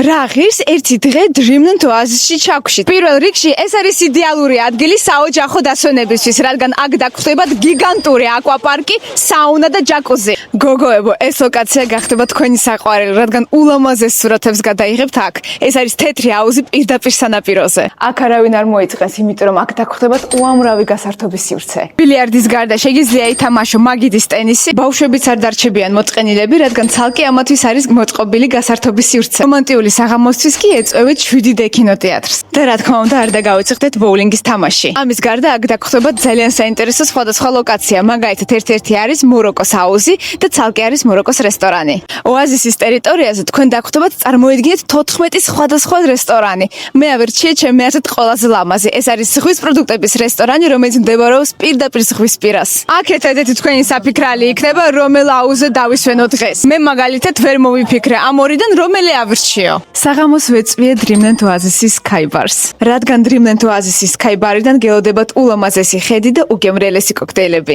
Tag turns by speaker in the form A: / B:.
A: რა ღირს ერთი დღე Dreamland ოაზისში ჩაგვშით. პირველ რიგში ეს არის იდეალური ადგილი საოჯახო დასვენებისთვის, რადგან აქ დაგხვდებათ გიგანტური აკვაპარკი, საუნა და ჯაკუზი. გოგოებო, ეს ლოკაცია გახდება თქვენი საყვარელი, რადგან ულამაზეს სურათებს გადაიღებთ აქ. ეს არის თეთრი აუზი პირდაპირ სანაპიროზე. აქ არავინ არ მოიწყეს, იმიტომ რომ აქ დაგხვდებათ უამრავი გასართობის სივრცე. ბილიარდის გარდა შეგიძლია ითამაშო მაგიდის ტენისი, ბავშვებიც არ დარჩებიან მოწყენილები, რადგან ცალკე ამათვის არის მოწყობილი გასართობის სივრცე. რომანტიული საღამოსთვის კი ეწვევით 7D კინოთეატრს. და რა თქმა უნდა, არ დაგავიწყდეთ ბოულინგის თამაში. ამის გარდა აქ დაგხვდებათ ძალიან საინტერესო სხვადასხვა ლოკაცია, მაგალითად ერთ-ერთი არის მოროკოს აუზი და ცალკე არის მოროკოს რესტორანი. ოაზისის ტერიტორიაზე თქვენ დაგხვდებათ, წარმოიდგინეთ 14 სხვადასხვა რესტორანი. მე ავირჩიე ჩემი აზრით ყველაზე ლამაზი. ეს არის ზღვის პროდუქტების რესტორანი, რომელიც მდებარეობს პირდაპირ ზღვის პირას. აქ ერთადერთი თქვენი საფიქრალი იქნება, რომელ აუზზე დავისვენო დღეს. მე მაგალითად ვერ მოვიფიქრე ამ ორიდან რომელი ავირჩიო. საღამოს ვეწვიე Dreamland ოაზისის Skybar-ს. რადგან Dreamland ოაზისის Skybar-დან გელოდებათ ულამაზესი ხედი და უგემრიელესი კოქტეილები.